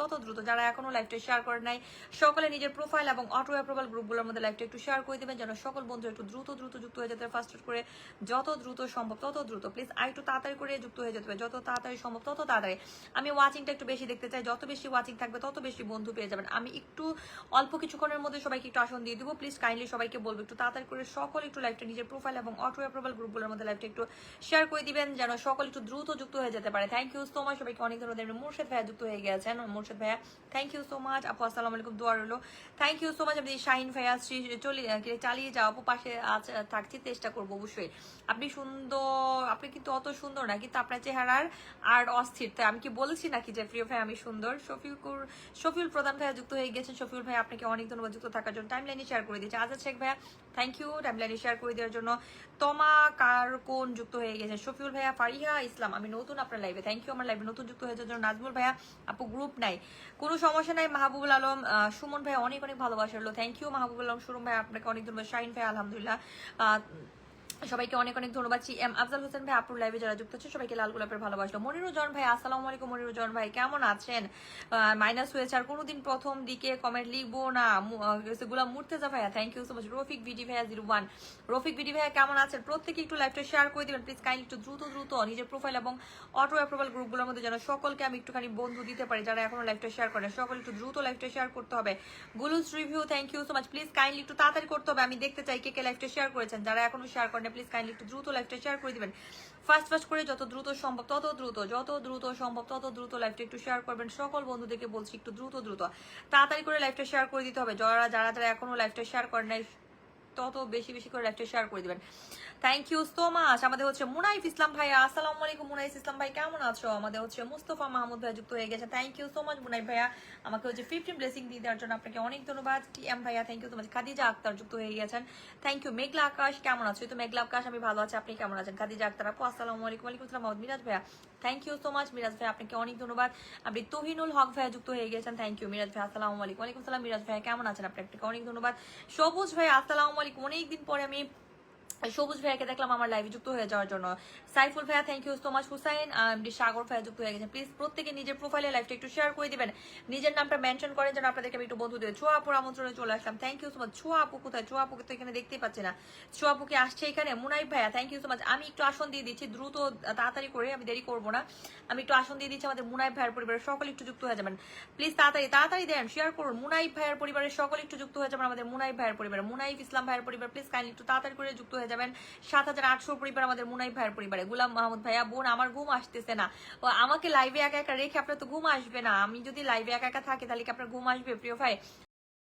তত দ্রুত। যারা এখনো লাইভটা শেয়ার করে নাই সকলে নিজের প্রোফাইল এবং অটো অ্যাপ্রুভাল গ্রুপগুলোর মধ্যে লাইভটা একটু শেয়ার করে দিবেন, যেন সকল বন্ধু একটু দ্রুত দ্রুত যুক্ত হয়ে যেতে, ফার্স্ট করে যত দ্রুত সম্ভব তত দ্রুত। প্লিজ আর একটু তাড়াতাড়ি করে যুক্ত হয়ে যেতে হবে, যত তাড়াতাড়ি সম্ভব তত তাড়াতাড়ি। আমি ওয়াচিংটা একটু বেশি দেখতে চাই, যত বেশি ওয়াচিং থাকবে তত বেশি বন্ধু পেয়ে যাবেন। আমি একটু অল্প কিছুক্ষণের মধ্যে সবাইকে একটু আসন দিয়ে দিব। প্লিজ কাইন্ডলি সবাইকে বলবো একটু তাড়াতাড়ি করে সকল একটু লাইভটা নিজের প্রোফাইল এবং অটো অ্যাপ্রুভাল গ্রুপগুলোর মধ্যে লাইভটা একটু শেয়ার করে দিবেন, যেন সকল একটু দ্রুত যুক্ত হয়ে যেতে পারে। থ্যাংক ইউ সো মাচ সবাইকে, অনেক ধন্যবাদ। মুর্শেদ ভাইয়া যুক্ত হয়ে গেছেন, মুর্শেদ ভাইয়া থ্যাংক ইউ সো মাচ। আপু আসসালামু আলাইকুম, দোয়া রইল। Thank you so much. আপনি শাহিন ভাইয়া চালিয়ে যাও আপু, পাশে থাকছি, চেষ্টা করবো অবশ্যই। আপনি সুন্দর, আপনি কিন্তু অত সুন্দর না, কিন্তু আপনার চেহারার আর অস্থির। তাই আমি কি বলেছি নাকি যে প্রিয় ভাই আমি সুন্দর? শফিউল প্রধান ভাইয়া যুক্ত হয়ে গেছেন। শফিউল ভাই আপনাকে অনেক ধন্যবাদ যুক্ত থাকার জন্য। টাইমলাইনে শেয়ার করে দিয়েছে আজাদ শেখ ভাইয়া, থ্যাংক ইউ টাইমলাইনে শেয়ার করে দেওয়ার জন্য। তমা কার কোন যুক্ত হয়ে গেছে। শফিউল ভাইয়া, ফারিহা ইসলাম আমি নতুন আপনার লাইভে, থ্যাংক ইউ আমার লাইভে নতুন যুক্ত হয়ে যাওয়ার জন্য। নাজমুল ভাইয়া আপু গ্রুপ নাই, কোনো সমস্যা নাই। মাহবুবুল আলম সুমন ভাই অনেক অনেক ভালোবাসা হলো, থ্যাংক ইউ মাহবুবুল আলম সুমন ভাই আপনাকে অনেক ধন্যবাদ। শাহিন ভাই আলহামদুলিল্লাহ, সবাইকে অনেক অনেক ধন্যবাদ। এম আফজাল হোসেন ভাই আপুর লাইভে যারা যুক্ত আছে সবাইকে লাল গোলাপের ভালোবাসলো। মনিরুজ্জামান ভাই আসসালামু আলাইকুম। মনিরুজ্জামান ভাই কেমন আছেন? মাইনাস হয়েছে আর কোনোদিন প্রথম দিকে কমেন্ট লিখবো না। গুলাম মুর্তেজা ভাইয়া thank you so much. Rafiq BD ভাইয়া 01, রফিক বিডি ভাইয়া কেমন আছেন? প্রত্যেকে একটু লাইভটা শেয়ার করে দিবেন প্লিজ কাইন্ডলি, একটু দ্রুত দ্রুত নিজের প্রোফাইল এবং অটো অ্যাপ্রুভাল গ্রুপগুলোর মধ্যে যেন সকলকে আমি একটুখানি বন্ধু দিতে পারি। যারা এখনো লাইভটা শেয়ার করেন সকল একটু দ্রুত লাইভটা শেয়ার করতে হবে। গুলুস review thank you so much. Please kindly একটু তাড়াতাড়ি করতে হবে, আমি দেখতে চাই কে কে লাইভটা শেয়ার করেছেন। যারা এখনো শেয়ার করেন প্লিজ কাইন্ডলি একটু দ্রুত লাইভটা শেয়ার করে দিবেন, ফার্স্ট করে যত দ্রুত সম্ভব তত দ্রুত, যত দ্রুত সম্ভব তত দ্রুত লাইভটা একটু শেয়ার করবেন। সকল বন্ধুদেরকে বলছি একটু দ্রুত দ্রুত তাড়াতাড়ি করে লাইভটা শেয়ার করে দিতে হবে। যারা যারা যারা এখনো লাইভটা শেয়ার করেন নাই তত বেশি বেশি করে লাইভটা শেয়ার করে দিবেন। Thank you so much. আমাদের হচ্ছে মুনাইফ ইসলাম ভাই, আসসালামু আলাইকুম মুনাইফ ইসলাম ভাই কেমন আছো? আমাদের হচ্ছে মুস্তফা মাহমুদ ভাই যুক্ত হয়ে গেছে, থ্যাংক ইউ সো মাচ মুনাইফ ভাইয়া, আমাকে হচ্ছে 15 ব্লেসিং দিয়ে দেওয়ার জন্য আপনাকে অনেক ধন্যবাদ। টিএম ভাইয়া thank you so much. Khadija Akter যুক্ত হয়ে গেছেন, থ্যাংক ইউ। মেঘলা আকাশ কেমন আছো? তো মেঘলা আকাশ আমি ভালো আছি, আপনি কেমন আছেন? খাদিজা আক্তার আপু আসসালামু আলাইকুম। ওয়ালাইকুম আসসালাম। মিরাজ ভাইয়া thank you so much. Miraj ভাই আপনাকে অনেক ধন্যবাদ। আপনি তহিনুল হক ভাইয়া যুক্ত হয়ে গেছেন, থ্যাংক ইউ মিরাজ ভাই। আসসালামু আলাইকুম। ওয়ালাইকুম আসসালাম। মিরাজ ভাইয়া কেমন আছেন? আপনাকে অনেক ধন্যবাদ। সবুজ ভাই আসসালামু আলাইকুম। অনেকদিন পরে আমি সবুজ ভাইয়াকে দেখলাম আমার লাইভে যুক্ত হয়ে যাওয়ার জন্য। সাইফুল ভাইয়া thank you so much. Hussain Sagar ভাইয়া যুক্ত হয়ে গেছেন। প্লিজ প্রত্যেকে নিজের প্রোফাইলে লাইভটা একটু শেয়ার করে দিবেন, নিজের নামটা মেনশন করেন যেন আপনাদেরকে আমি একটু বন্ধু দেবো। ছোয়া আপুর আমন্ত্রণে চলে আসলাম, থ্যাংক ইউ সো মাচ। ছোয়া আপু কোথায়? ছোয়া আপুকে তো এখানে দেখতেই পাচ্ছি না। ছোয়া আপু কি আসছে এখানে? মুনাইফ ভাইয়া থ্যাংক ইউ সো মাচ। আমি একটু আসন দিয়ে দিচ্ছি দ্রুত তাড়াতাড়ি করে, আমি দেরি করবো না। আমি একটু আসন দিয়ে দিচ্ছি, আমাদের মুনাইফ ভাইয়ের পরিবারের সকল একটু যুক্ত হয়ে যাবেন প্লিজ, তাড়াতাড়ি তাড়াতাড়ি দেন, শেয়ার করুন। মুনাইফ ভাইয়ের পরিবারের সকল একটু যুক্ত হয়ে যাবেন, আমাদের মুনাইফ ভাইয়ের পরিবার, মুনাইফ ইসলাম ভাইয়ের পরিবার প্লিজ কাইন্ডলি একটু তাড়াতাড়ি করে যুক্ত হয়ে যাবেন। 7800 পরিবার আমাদের মুনাইফ ভাইয়ের পরিবারে। গুলাম মাহমুদ ভাইয়া বোন আমার ঘুম আসতেছে না, ও আমাকে লাইভে একা একা রেখে আপনার তো ঘুম আসবে না। আমি যদি লাইভে একা একা থাকি তাহলে কি আপনার ঘুম আসবে প্রিয় ভাই?